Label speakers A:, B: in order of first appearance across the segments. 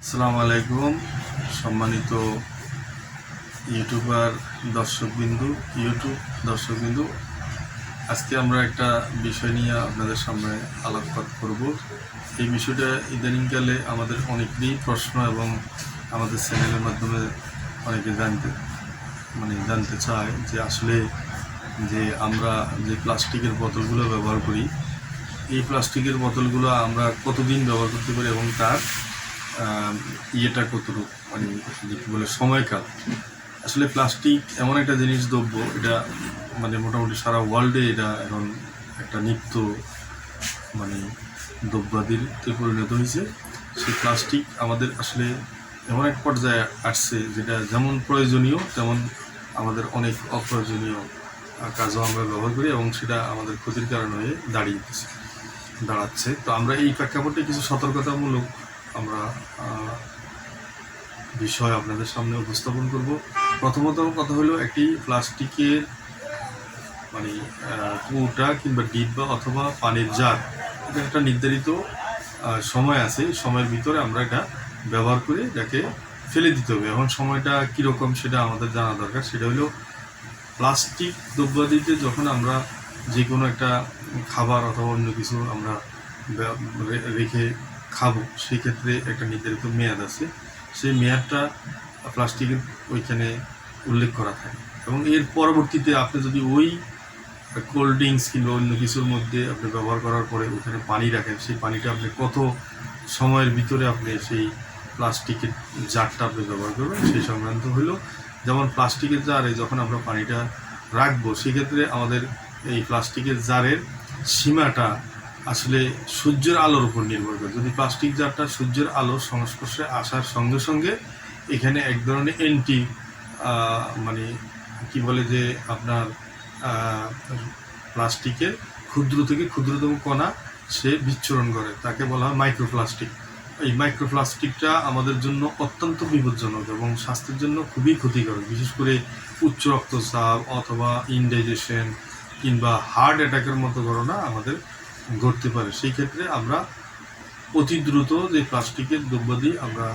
A: আসসালামু আলাইকুম সম্মানিত ইউটিউবার দর্শকবিন্দু আজকে আমরা একটা বিষয় নিয়ে আপনাদের সামনে আলোকপাত করব। এই বিষয়টা ইদানিংকালে আমাদের অনেকেরই প্রশ্ন এবং আমাদের চ্যানেলের মাধ্যমে অনেকে জানতে চায় যে আসলে যে আমরা যে প্লাস্টিকের বোতলগুলো ব্যবহার করি, এই প্লাস্টিকের বোতলগুলো আমরা কতদিন ব্যবহার করতে পারি এবং তার ইয়েটা কতটুকু যে কী বলে সময়কাল। আসলে প্লাস্টিক এমন একটা জিনিস দ্রব্য, এটা মোটামুটি সারা ওয়ার্ল্ডে এটা এখন একটা নিত্য দ্রব্যাদিতে পরিণত হয়েছে। সেই প্লাস্টিক আমাদের আসলে এমন এক পর্যায়ে আসছে যেটা যেমন প্রয়োজনীয় তেমন আমাদের অনেক অপ্রয়োজনীয় কাজও আমরা ব্যবহার করি এবং সেটা আমাদের ক্ষতির কারণ হয়ে দাঁড়াচ্ছে। তো আমরা এই প্রেক্ষাপটে কিছু সতর্কতামূলক আমরা বিষয় আপনাদের সামনে উপস্থাপন করব। প্রথমত কথা হলো, একটি প্লাস্টিকের কৌটা কিংবা ডিব্বা অথবা পানির জার, এটা একটা নির্ধারিত সময় আছে। সময়ের ভিতরে আমরা এটা ব্যবহার করে এটাকে ফেলে দিতে হবে। এখন সময়টা কীরকম সেটা আমাদের জানা দরকার। সেটা হলো, প্লাস্টিক দ্রব্যাদিতে যখন আমরা যে কোনো একটা খাবার অথবা অন্য কিছু আমরা রেখে খাবো, সেই ক্ষেত্রে একটা নির্ধারিত মেয়াদ আছে। সেই মেয়াদটা প্লাস্টিকের ওইখানে উল্লেখ করা থাকে এবং এর পরবর্তীতে আপনি যদি ওই কোল্ড ড্রিঙ্কস কিংবা অন্য কিছুর মধ্যে আপনি ব্যবহার করার পরে ওখানে পানি রাখেন, সেই পানিটা আপনি কত সময়ের ভিতরে আপনি সেই প্লাস্টিকের জারটা আপনি ব্যবহার করবেন সেই সংক্রান্ত হলো। যেমন প্লাস্টিকের জারে যখন আমরা পানিটা রাখবো, সেক্ষেত্রে আমাদের এই প্লাস্টিকের জারের সীমাটা আসলে সূর্যের আলোর উপর নির্ভর করে। যদি প্লাস্টিক জারটা সূর্যের আলোর সংস্পর্শে আসার সঙ্গে সঙ্গে এখানে এক ধরনের কি বলে যে আপনার প্লাস্টিকের ক্ষুদ্র থেকে ক্ষুদ্রতম কণা সে বিচ্ছুরণ করে, তাকে বলা হয় মাইক্রোপ্লাস্টিক। এই মাইক্রোপ্লাস্টিকটা আমাদের জন্য অত্যন্ত বিপজ্জনক এবং স্বাস্থ্যের জন্য খুবই ক্ষতিকর। বিশেষ করে উচ্চ রক্তচাপ অথবা ইনডাইজেশন কিংবা হার্ট অ্যাটাকের মতো ঘটনা আমাদের ঘটতে পারে। সেই ক্ষেত্রে আমরা অতি দ্রুত যে প্লাস্টিকের দ্রব্যাদি আমরা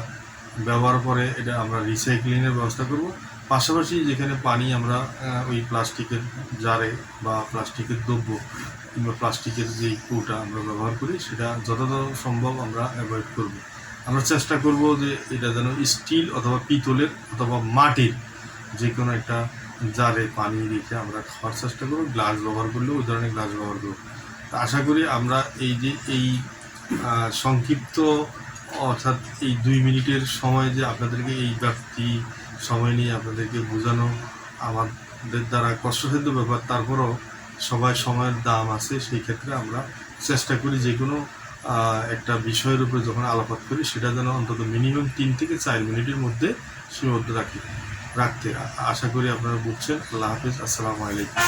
A: ব্যবহার করে এটা আমরা রিসাইক্লিংয়ের ব্যবস্থা করব। পাশাপাশি যেখানে পানি আমরা ওই প্লাস্টিকের জারে বা প্লাস্টিকের দ্রব্য কিংবা প্লাস্টিকের যেই কৌটা আমরা ব্যবহার করি, সেটা যতটা সম্ভব আমরা অ্যাভয়েড করব। আমরা চেষ্টা করব যে এটা যেন স্টিল অথবা পিতলের অথবা মাটির যে কোনো একটা জারে পানি রেখে আমরা খাওয়ার চেষ্টা করব। গ্লাস ব্যবহার করলেও ওই ধরনের গ্লাস ব্যবহার করব। আশা করি আমরা এই সংক্ষিপ্ত অর্থাৎ এই 2 মিনিটের সময় যে আপনাদেরকে এই ব্যক্তি সময় নিয়ে আপনাদেরকে বোঝানো আমাদের দ্বারা কষ্টসাধ্য ব্যাপার, তারপরও সবাই সময়ের দাম আছে। সেই ক্ষেত্রে আমরা চেষ্টা করি যে কোনো একটা বিষয়ের উপরে যখন আলোকপাত করি সেটা যেন অন্তত মিনিমাম 3 থেকে 4 মিনিটের মধ্যে সীমাবদ্ধ রাখতে। আশা করি আপনারা বুঝছেন। আল্লাহ হাফিজ, আসসালামু আলাইকুম।